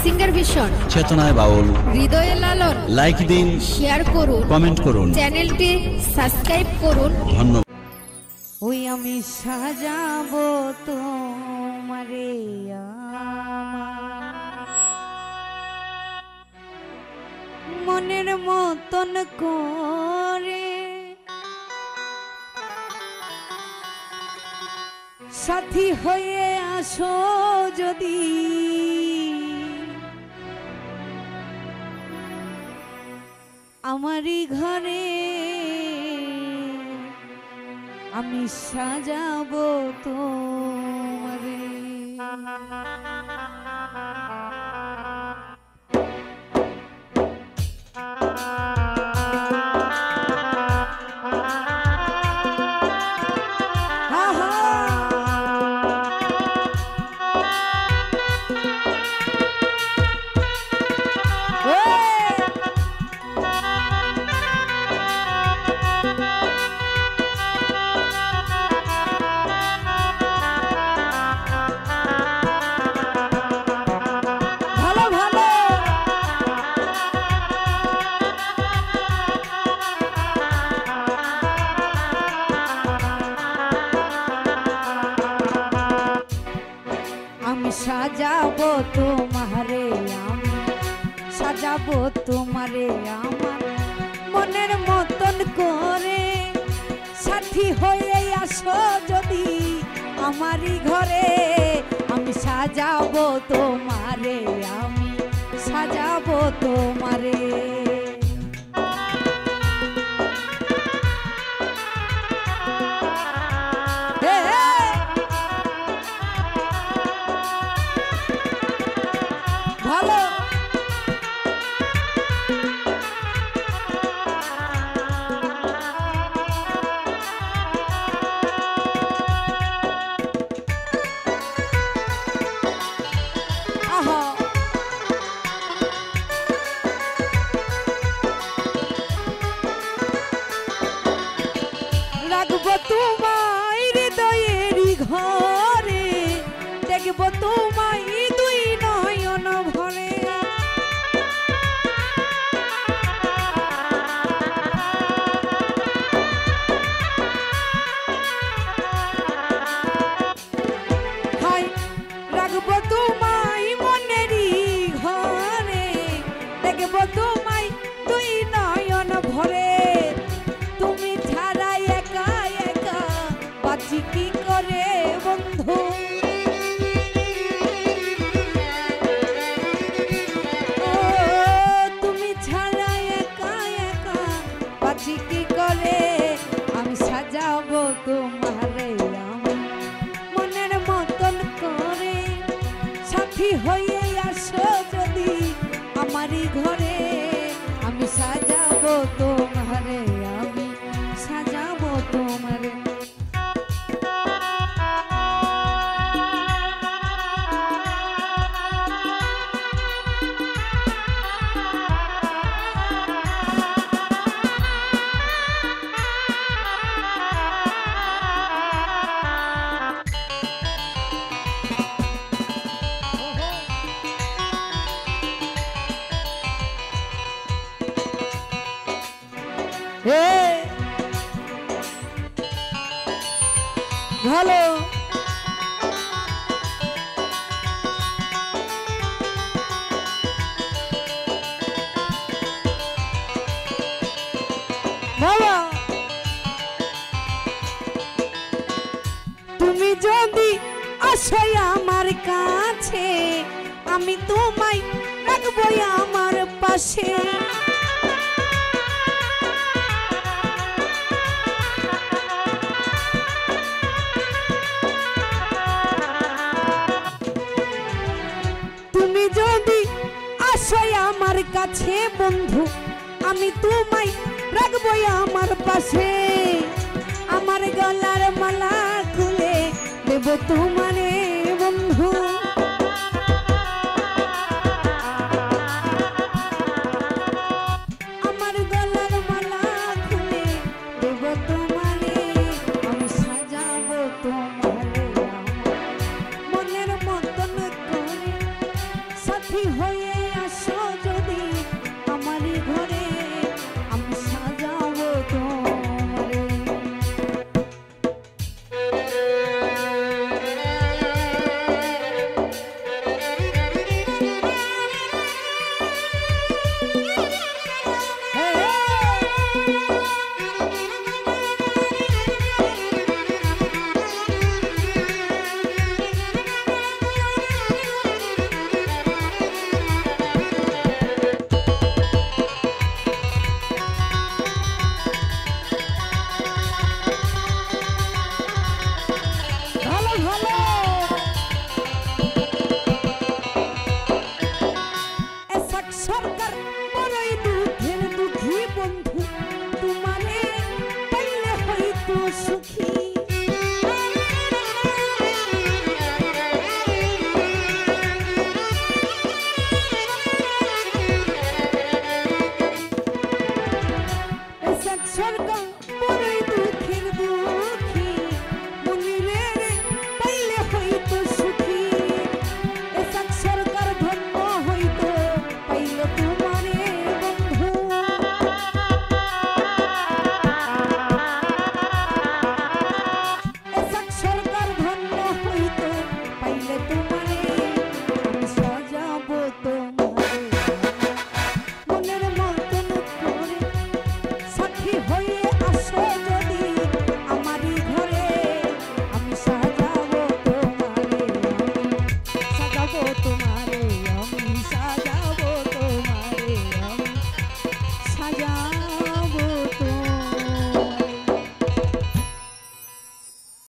Singer vision, চেতনায় বাউল, হৃদয়ে লালন। Like দিন, শেয়ার করুন, কমেন্ট করুন, চ্যানেলটি সাবস্ক্রাইব করুন। ধন্যবাদ। ওই আমি সাজাবো তোমারে মনের মতন করে, সাথী হয়ে আসো যদি আমারই ঘরে, আমি সাজাবো তোমারে। সাজাবো তোমারে আমি, সাজাবো তোমারে আমার মনের মতন করে, সাথী হয়ে আসো যদি আমারই ঘরে, আমি সাজাবো তোমারে আমি, সাজাবো তোমারে। তোমায় হৃদয়েরই ঘরে, দেখবো তোমায় দুই নয়ন ভরে, হায় রাখবো তোমায় মনেরই ঘরে, দেখবো তোমায় দুই নয়ন ভরে, তুমি ছাড়া একা একা বাঁচি কি করে বন্ধু, তুমি ছাড়া একা একা বাঁচি কি করে, আমি সাজাবো তোমারে আমি মনের মতন করে, সাথী হয়ে আসো যদি আমারই ঘরে, আমি সাজাবো তোমারে আমি, সাজাবো তোমারে। ভালো বাবা, তুমি যদি আসো আমার কাছে, আমি তোমায় রাখবো আমার পাশে, আমার কাছে বন্ধু, আমি তোমায় রাখবো আমার পাশে, আমার গলার মালা খুলে দেব তোমারে বন্ধু, আমার গলার মালা খুলে দেব তোমারে, আমি সাজাবো তোমারে মনের মতন করে, সাথী সাক্ষী হয়ে